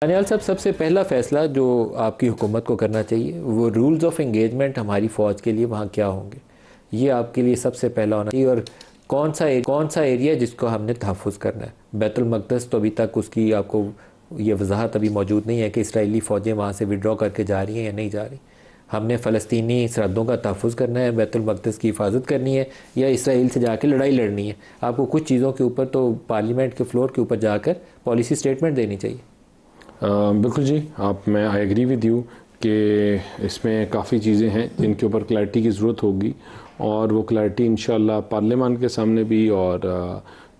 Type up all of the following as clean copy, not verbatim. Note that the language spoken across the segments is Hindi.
दानियाल साहब, सबसे पहला फैसला जो आपकी हुकूमत को करना चाहिए वो रूल्स ऑफ एंगेजमेंट हमारी फ़ौज के लिए वहाँ क्या होंगे, ये आपके लिए सबसे पहला होना चाहिए। और कौन सा एरिया जिसको हमने तहफ़्फ़ुज़ करना है। बैतुल मक़दस तो अभी तक उसकी आपको ये वजाहत अभी मौजूद नहीं है कि इसराइली फ़ौजें वहाँ से विड्रॉ करके जा रही हैं या नहीं जा रही। हमने फ़लस्तीनी सरहदों का तहफ़्फ़ुज़ करना है, बैतुल मक़दस की हिफाजत करनी है, या इसराइल से जाके लड़ाई लड़नी है। आपको कुछ चीज़ों के ऊपर तो पार्लियामेंट के फ्लोर के ऊपर जाकर पॉलिसी स्टेटमेंट देनी चाहिए। बिल्कुल जी, मैं आई एग्री विद यू कि इसमें काफ़ी चीज़ें हैं जिनके ऊपर क्लैरिटी की ज़रूरत होगी, और वो क्लैरिटी इंशाल्लाह पार्लियामान के सामने भी और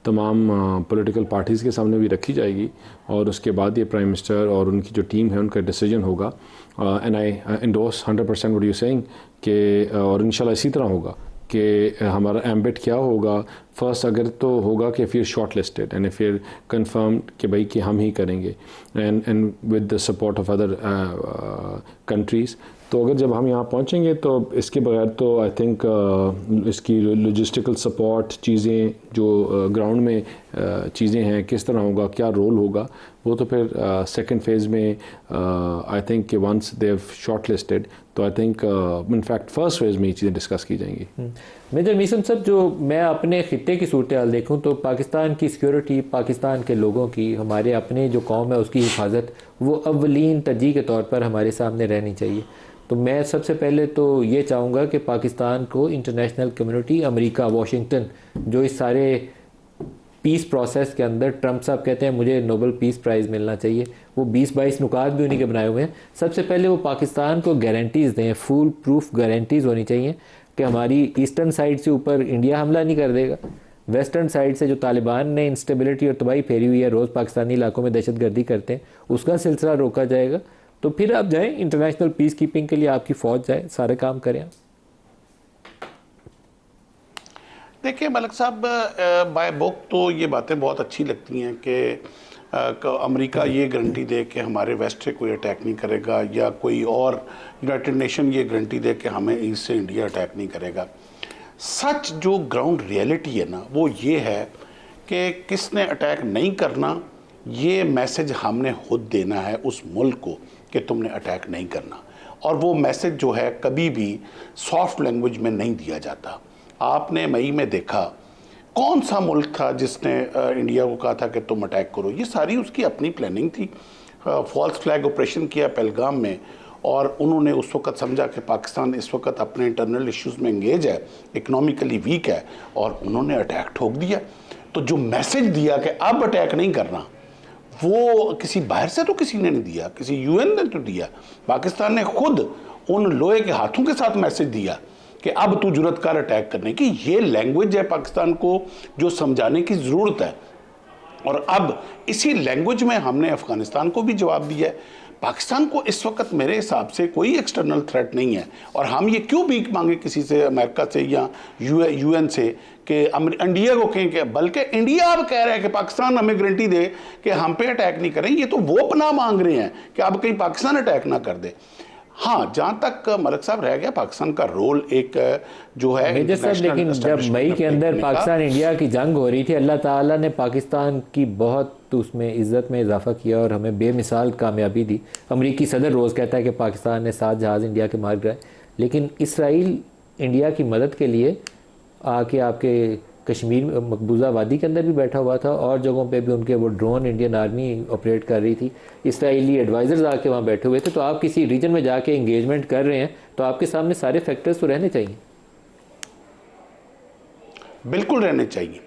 तमाम पॉलिटिकल पार्टीज़ के सामने भी रखी जाएगी, और उसके बाद ये प्राइम मिनिस्टर और उनकी जो टीम है उनका डिसीजन होगा। And I endorse 100% what you saying कि और इंशाल्लाह इसी तरह होगा कि हमारा एम्बिट क्या होगा। फर्स्ट अगर तो होगा कि फिर शॉर्ट लिस्टेड एंड फिर कंफर्म कि भाई कि हम ही करेंगे, and with the support of other countries. तो अगर जब हम यहाँ पहुँचेंगे तो इसके बगैर तो आई थिंक इसकी लॉजिस्टिकल सपोर्ट चीज़ें जो ग्राउंड में चीज़ें हैं, किस तरह होगा, क्या रोल होगा, वो तो फिर सेकंड फेज़ में आई थिंक कि once they have shortlisted तो I think in fact first phase में ये चीज़ें डिस्कस की जाएंगी। मेजर मीसम साहब, जो मैं अपने ख़ित्ते की सूरत हाल देखूँ तो पाकिस्तान की सिक्योरिटी, पाकिस्तान के लोगों की, हमारे अपने जो कौम है उसकी हिफाजत, वो अव्वलीन तरजीह के तौर पर हमारे सामने रहनी चाहिए। तो मैं सबसे पहले तो ये चाहूँगा कि पाकिस्तान को इंटरनेशनल कम्युनिटी, अमेरिका, वाशिंगटन, जो इस सारे पीस प्रोसेस के अंदर ट्रंप साहब कहते हैं मुझे नोबेल पीस प्राइज़ मिलना चाहिए, वो 20-22 नुकात भी उन्हीं के बनाए हुए हैं। सबसे पहले वो पाकिस्तान को गारंटीज़ दें, फुल प्रूफ गारंटीज़ होनी चाहिए कि हमारी ईस्टर्न साइड से ऊपर इंडिया हमला नहीं कर देगा, वेस्टर्न साइड से जो तालिबान ने इंस्टेबिलिटी और तबाही फेरी हुई है, रोज़ पाकिस्तानी इलाकों में दहशतगर्दी करते हैं, उसका सिलसिला रोका जाएगा। तो फिर आप जाएँ इंटरनेशनल पीस कीपिंग के लिए, आपकी फ़ौज जाए, सारे काम करें। देखिए मलिक साहब, बाय बुक तो ये बातें बहुत अच्छी लगती हैं कि अमेरिका ये गारंटी दे कि हमारे वेस्ट से कोई अटैक नहीं करेगा, या कोई और यूनाइटेड नेशन ये गारंटी दे कि हमें ईस्ट से इंडिया अटैक नहीं करेगा। सच जो ग्राउंड रियलिटी है ना, वो ये है कि किसने अटैक नहीं करना, ये मैसेज हमने खुद देना है उस मुल्क को कि तुमने अटैक नहीं करना। और वो मैसेज जो है कभी भी सॉफ्ट लैंग्वेज में नहीं दिया जाता। आपने मई में देखा कौन सा मुल्क था जिसने इंडिया को कहा था कि तुम अटैक करो, ये सारी उसकी अपनी प्लानिंग थी। फॉल्स फ्लैग ऑपरेशन किया पहलगाम में, और उन्होंने उस वक्त समझा कि पाकिस्तान इस वक्त अपने इंटरनल इश्यूज़ में इंगेज है, इकनॉमिकली वीक है, और उन्होंने अटैक ठोक दिया। तो जो मैसेज दिया कि अब अटैक नहीं करना, वो किसी बाहर से तो किसी ने नहीं दिया, किसी यूएन ने तो दिया, पाकिस्तान ने खुद उन लोहे के हाथों के साथ मैसेज दिया कि अब तू जुर्रत कर अटैक करने की। ये लैंग्वेज है पाकिस्तान को जो समझाने की ज़रूरत है, और अब इसी लैंग्वेज में हमने अफ़गानिस्तान को भी जवाब दिया है। पाकिस्तान को इस वक्त मेरे हिसाब से कोई एक्सटर्नल थ्रेट नहीं है, और हम ये क्यों भीख मांगे किसी से, अमेरिका से या यूएन से कि इंडिया को कहें कि, बल्कि इंडिया अब कह रहा है कि पाकिस्तान हमें गारंटी दे कि हम पे अटैक नहीं करें। ये तो वो पनाह मांग रहे हैं कि अब कहीं पाकिस्तान अटैक ना कर दे। हाँ, जहाँ तक मलिक साहब रह गया पाकिस्तान का रोल एक जो है मेजर साहब, लेकिन जब मई के अंदर पाकिस्तान इंडिया की जंग हो रही थी, अल्लाह ताला ने पाकिस्तान की बहुत उसमें इज़्ज़त में इजाफा किया और हमें बेमिसाल कामयाबी दी। अमरीकी सदर रोज़ कहता है कि पाकिस्तान ने 7 जहाज़ इंडिया के मार गिराए, लेकिन इसराइल इंडिया की मदद के लिए आके आपके कश्मीर मकबूजा वादी के अंदर भी बैठा हुआ था, और जगहों पे भी उनके वो ड्रोन इंडियन आर्मी ऑपरेट कर रही थी, इसराइली एडवाइज़र्स आके वहाँ बैठे हुए थे। तो आप किसी रीजन में जाके इंगेजमेंट कर रहे हैं तो आपके सामने सारे फैक्टर्स तो रहने चाहिए। बिल्कुल रहने चाहिए।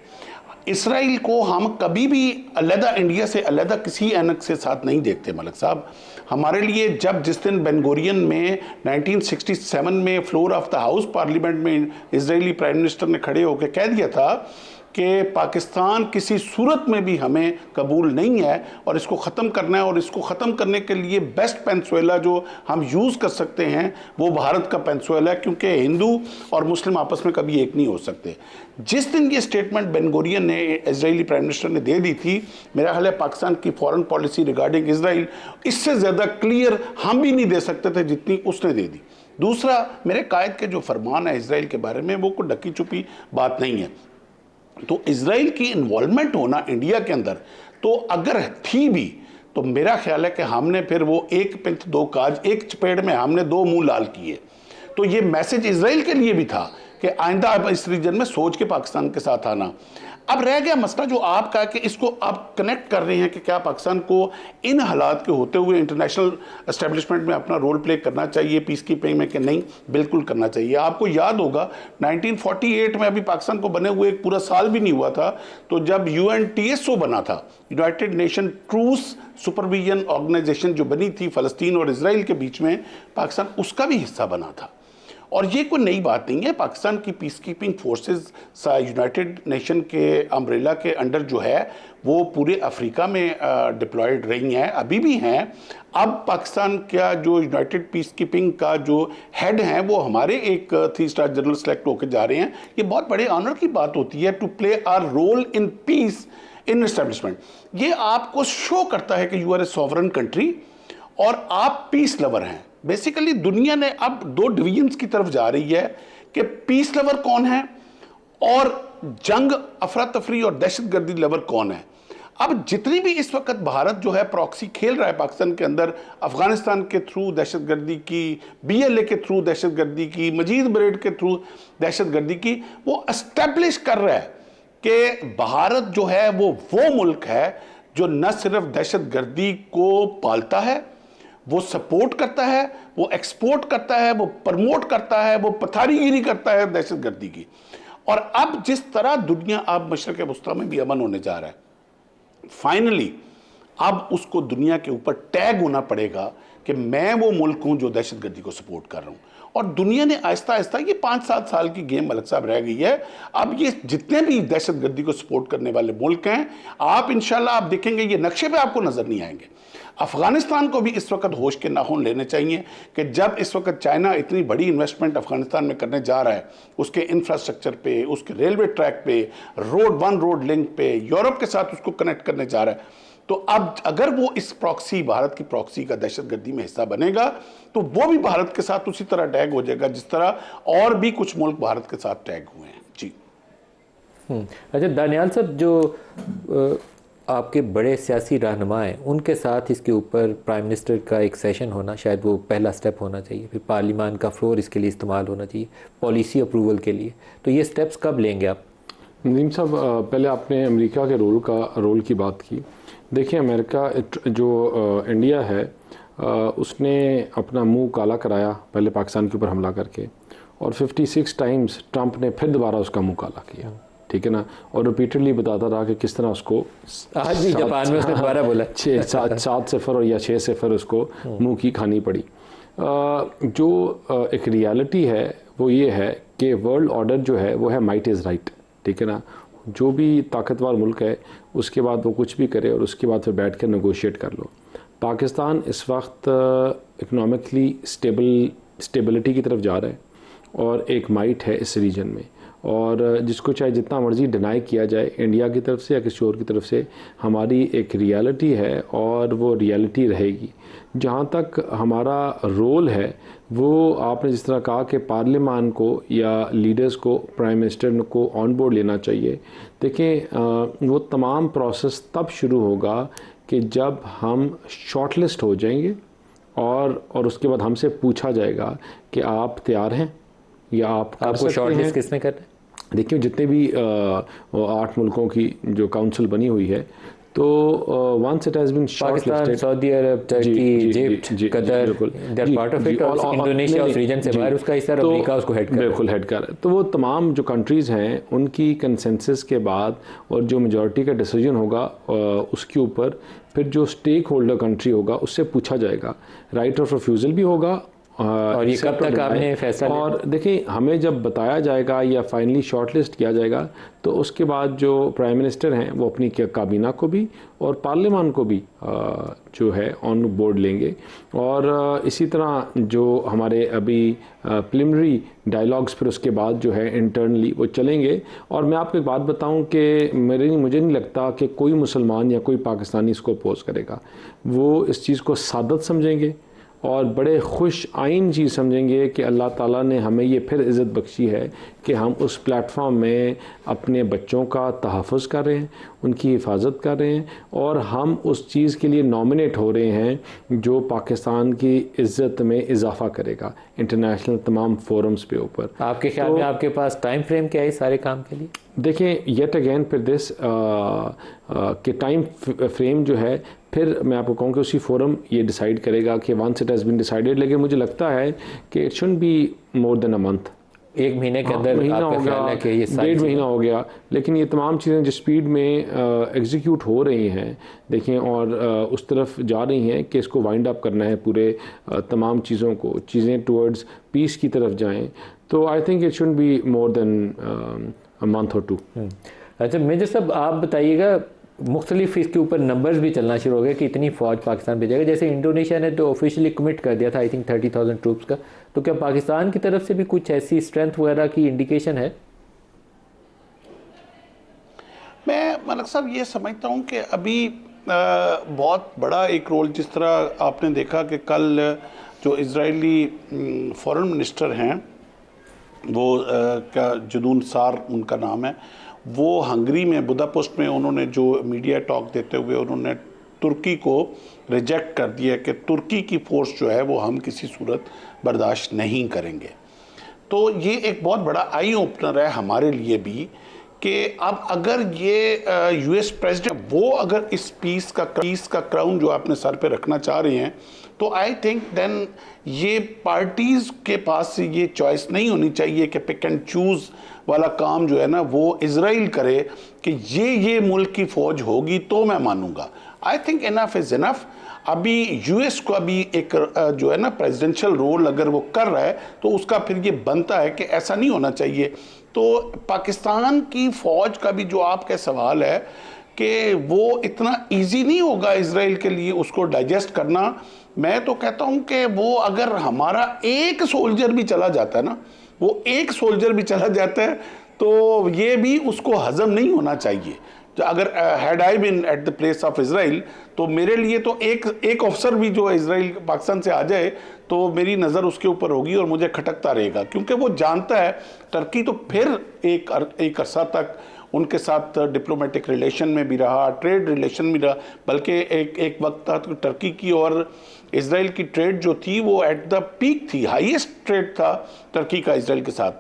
इसराइल को हम कभी भी अलहदा, इंडिया से अलहदा किसी एनक से साथ नहीं देखते मलिक साहब। हमारे लिए जब जिस दिन बेनगोरियन में 1967 में floor of the house parliament में इजरायली प्राइम मिनिस्टर ने खड़े होकर कह दिया था कि पाकिस्तान किसी सूरत में भी हमें कबूल नहीं है और इसको ख़त्म करना है, और इसको ख़त्म करने के लिए बेस्ट पेंसुएला जो हम यूज़ कर सकते हैं वो भारत का पेंसुएला है, क्योंकि हिंदू और मुस्लिम आपस में कभी एक नहीं हो सकते। जिस दिन ये स्टेटमेंट बेनगोरियन ने, इजरायली प्राइम मिनिस्टर ने दे दी थी, मेरा ख्याल है पाकिस्तान की फॉरेन पॉलिसी रिगार्डिंग इसराइल इससे ज़्यादा क्लियर हम भी नहीं दे सकते थे जितनी उसने दे दी। दूसरा, मेरे कायद के जो फरमान है इसराइल के बारे में, वो कोई ढकी छुपी बात नहीं है। तो इसराइल की इन्वॉल्वमेंट होना इंडिया के अंदर, तो अगर थी भी तो मेरा ख्याल है कि हमने फिर वो एक पिंथ दो काज, एक चपेट में हमने दो मुंह लाल किए। तो ये मैसेज इजराइल के लिए भी था कि आइंदा आप इस रीजन में सोच के पाकिस्तान के साथ आना। अब रह गया मसला जो आप कहा कि इसको आप कनेक्ट कर रहे हैं कि क्या पाकिस्तान को इन हालात के होते हुए इंटरनेशनल एस्टेब्लिशमेंट में अपना रोल प्ले करना चाहिए पीस कीपिंग में कि नहीं, बिल्कुल करना चाहिए। आपको याद होगा 1948 में अभी पाकिस्तान को बने हुए एक पूरा साल भी नहीं हुआ था, तो जब UNTSO बना था, United Nation Truce Supervision Organization जो बनी थी फ़लस्तीन और इजराइल के बीच में, पाकिस्तान उसका भी हिस्सा बना था। और ये कोई नई बात नहीं है, पाकिस्तान की peace keeping forces United nation के अम्ब्रेला के अंडर जो है वो पूरे अफ्रीका में डिप्लॉयड रही हैं, अभी भी हैं। अब पाकिस्तान का जो यूनाइटेड पीस कीपिंग का जो हेड हैं वो हमारे एक 3 स्टार जनरल सेलेक्ट होकर जा रहे हैं। ये बहुत बड़े ऑनर की बात होती है to play our role in peace in establishment. ये आपको शो करता है कि you are a sovereign country और आप पीस लवर हैं। बेसिकली दुनिया ने अब 2 डिवीजन्स की तरफ जा रही है कि पीस लवर कौन है और जंग, अफरा तफरी और दहशतगर्दी लवर कौन है। अब जितनी भी इस वक्त भारत जो है प्रॉक्सी खेल रहा है पाकिस्तान के अंदर, अफगानिस्तान के थ्रू दहशतगर्दी की, BLA के थ्रू दहशतगर्दी की, मजीद ब्रेड के थ्रू दहशतगर्दी की, वो एस्टेब्लिश कर रहा है कि भारत जो है वो मुल्क है जो न सिर्फ दहशतगर्दी को पालता है, वो सपोर्ट करता है, वो एक्सपोर्ट करता है, वो प्रमोट करता है, वो पथारीगिरी करता है दहशतगर्दी की। और अब जिस तरह दुनिया अब मशरक़ वस्ता में भी अमन होने जा रहा है, फाइनली अब उसको दुनिया के ऊपर टैग होना पड़ेगा कि मैं वो मुल्क हूं जो दहशतगर्दी को सपोर्ट कर रहा हूं। और दुनिया ने आहिस्ता आहिस्ता, ये 5-7 साल की गेम मलिक साहब रह गई है। अब ये जितने भी दहशतगर्दी को सपोर्ट करने वाले मुल्क हैं, आप इंशाल्लाह आप देखेंगे ये नक्शे पे आपको नजर नहीं आएंगे। अफगानिस्तान को भी इस वक्त होश के नाखून लेने चाहिए कि जब इस वक्त चाइना इतनी बड़ी इन्वेस्टमेंट अफगानिस्तान में करने जा रहा है, उसके इंफ्रास्ट्रक्चर पे, उसके रेलवे ट्रैक पे, रोड लिंक पे, यूरोप के साथ उसको कनेक्ट करने जा रहा है, तो अब अगर वो इस प्रॉक्सी, भारत की प्रॉक्सी का दहशतगर्दी में हिस्सा बनेगा तो वो भी भारत के साथ उसी तरह टैग हो जाएगा जिस तरह और भी कुछ मुल्क भारत के साथ टैग हुए हैं। जी अच्छा दानियाल साहब, जो आपके बड़े सियासी रहनुमा हैं उनके साथ इसके ऊपर प्राइम मिनिस्टर का एक सेशन होना शायद वो पहला स्टेप होना चाहिए, फिर पार्लियामान का फ्लोर इसके लिए इस्तेमाल होना चाहिए पॉलिसी अप्रूवल के लिए। तो ये स्टेप्स कब लेंगे आप? नदीम साहब, पहले आपने अमेरिका के रोल की बात की। देखिए, अमेरिका जो इंडिया है उसने अपना मुंह काला कराया पहले पाकिस्तान के ऊपर हमला करके, और 56 टाइम्स ट्रंप ने फिर दोबारा उसका मुंह काला किया, ठीक है ना, और रिपीटेडली बताता रहा कि किस तरह उसको आज भी जापान में उसने दोबारा बोला 7-0 और या 6-0 उसको मुंह की खानी पड़ी। जो एक रियलिटी है वो ये है कि वर्ल्ड ऑर्डर जो है वो है माइट इज़ राइट, ठीक है ना। जो भी ताकतवर मुल्क है उसके बाद वो कुछ भी करे और उसके बाद फिर बैठ कर नेगोशिएट कर लो। पाकिस्तान इस वक्त इकनॉमिकली स्टेबिलिटी की तरफ जा रहा है और एक माइट है इस रीजन में, और जिसको चाहे जितना मर्ज़ी डिनाई किया जाए इंडिया की तरफ से या किसी और की तरफ से, हमारी एक रियलिटी है और वो रियलिटी रहेगी। जहाँ तक हमारा रोल है वो आपने जिस तरह कहा कि पार्लियामान को या लीडर्स को, प्राइम मिनिस्टर को ऑन बोर्ड लेना चाहिए। देखें, वो तमाम प्रोसेस तब शुरू होगा कि जब हम शॉर्टलिस्ट हो जाएंगे और उसके बाद हमसे पूछा जाएगा कि आप तैयार हैं या आप कर आपको सकते शॉर्टलिस्ट हैं। किसने करना है? देखिए, जितने भी 8 मुल्कों की जो काउंसिल बनी हुई है, तो once it has been Pakistan, Saudi Arab, Turkey, Egypt, Qatar, they are part of it, और इंडोनेशिया उस रीजन से बाहर उसका हिस्सा, और अमेरिका उसको हेड कर रहा है। बिल्कुल हेड कर रहा है। तो वो तमाम जो कंट्रीज़ हैं उनकी कंसेंसस के बाद और जो मेजॉरिटी का डिसीजन होगा उसके ऊपर फिर जो स्टेक होल्डर कंट्री होगा उससे पूछा जाएगा, राइट ऑफ रिफ्यूज़ल भी होगा। और ये कब तक आपने फैसला लिया? और देखिए, हमें जब बताया जाएगा या फाइनली शॉर्टलिस्ट किया जाएगा तो उसके बाद जो प्राइम मिनिस्टर हैं वो अपनी काबीना को भी और पार्लियामान को भी जो है ऑन बोर्ड लेंगे। और इसी तरह जो हमारे अभी प्रिलिमिनरी डायलॉग्स फिर उसके बाद जो है इंटरनली वो चलेंगे। और मैं आपको एक बात बताऊं कि मुझे नहीं लगता कि कोई मुसलमान या कोई पाकिस्तानी इसको अपोज करेगा। वो इस चीज़ को सादत समझेंगे और बड़े खुश आइन चीज़ समझेंगे कि अल्लाह ताला ने हमें ये फिर इज़्ज़त बख्शी है कि हम उस प्लेटफॉर्म में अपने बच्चों का तहफ़्फ़ुज़ कर रहे हैं, उनकी हिफाजत कर रहे हैं और हम उस चीज़ के लिए नॉमिनेट हो रहे हैं जो पाकिस्तान की इज़्ज़त में इजाफ़ा करेगा इंटरनेशनल तमाम फोरम्स पे ऊपर। आपके ख्याल में आपके पास टाइम फ्रेम क्या है इस सारे काम के लिए? देखें, येट अगेन फिर दिस कि टाइम फ्रेम जो है फिर मैं आपको कहूँ कि उसी फोरम ये डिसाइड करेगा कि once it has been decided, लेकिन मुझे लगता है कि it should be more than a month. 1 महीने के अंदर महीना आपका हो ख्याल है कि ये गया, 1.5 महीना हो गया, लेकिन ये तमाम चीज़ें जिस स्पीड में एग्जीक्यूट हो रही हैं देखें और उस तरफ जा रही हैं कि इसको वाइंड अप करना है पूरे तमाम चीज़ों को, चीज़ें टुवर्ड्स पीस की तरफ जाएं, तो I think it should be more than a month और 2। अच्छा मेजर साहब, आप बताइएगा, मुख्तलिफ इसके ऊपर नंबर्स भी चलना शुरू हो गए कि इतनी फ़ौज पाकिस्तान भेजेगा। जैसे इंडोनेशिया ने तो ऑफिशियली कमिट कर दिया था आई थिंक 30,000 ट्रूप्स का, तो क्या पाकिस्तान की तरफ से भी कुछ ऐसी स्ट्रेंथ वगैरह की इंडिकेशन है? मैं मलक साहब ये समझता हूँ कि अभी बहुत बड़ा एक रोल, जिस तरह आपने देखा कि कल जो इजरायली फॉरेन मिनिस्टर हैं वो क्या जदून सार उनका नाम है, वो हंगरी में बुदापेस्ट में उन्होंने जो मीडिया टॉक देते हुए उन्होंने तुर्की को रिजेक्ट कर दिया कि तुर्की की फोर्स जो है वो हम किसी सूरत बर्दाश्त नहीं करेंगे। तो ये एक बहुत बड़ा आई ओपनर है हमारे लिए भी कि अब अगर ये यूएस प्रेसिडेंट वो अगर इस पीस का क्राउन जो आपने सर पे रखना चाह रहे हैं, तो आई थिंक देन ये पार्टीज़ के पास ये चॉइस नहीं होनी चाहिए कि पिक एंड चूज़ वाला काम जो है ना वो इजराइल करे कि ये मुल्क की फ़ौज होगी तो मैं मानूंगा। I think enough is enough. अभी यूएस को अभी एक जो है ना प्रेसिडेंशियल रोल अगर वो कर रहा है तो उसका फिर ये बनता है कि ऐसा नहीं होना चाहिए। तो पाकिस्तान की फ़ौज का भी जो आपका सवाल है कि वो इतना इजी नहीं होगा इजराइल के लिए उसको डाइजेस्ट करना। मैं तो कहता हूं कि वो अगर हमारा एक सोल्जर भी चला जाता है ना, वो एक सोल्जर भी चला जाता है तो ये भी उसको हजम नहीं होना चाहिए। अगर had I been at the place of Israel तो मेरे लिए तो एक अफसर भी जो इजराइल पाकिस्तान से आ जाए तो मेरी नज़र उसके ऊपर होगी और मुझे खटकता रहेगा, क्योंकि वो जानता है टर्की तो फिर एक अरसा तक उनके साथ डिप्लोमेटिक रिलेशन में भी रहा, ट्रेड रिलेशन भी रहा, बल्कि एक वक्त था तो टर्की की और इजराइल की ट्रेड जो थी वो एट द पीक थी, हाईएस्ट ट्रेड था टर्की का इजराइल के साथ।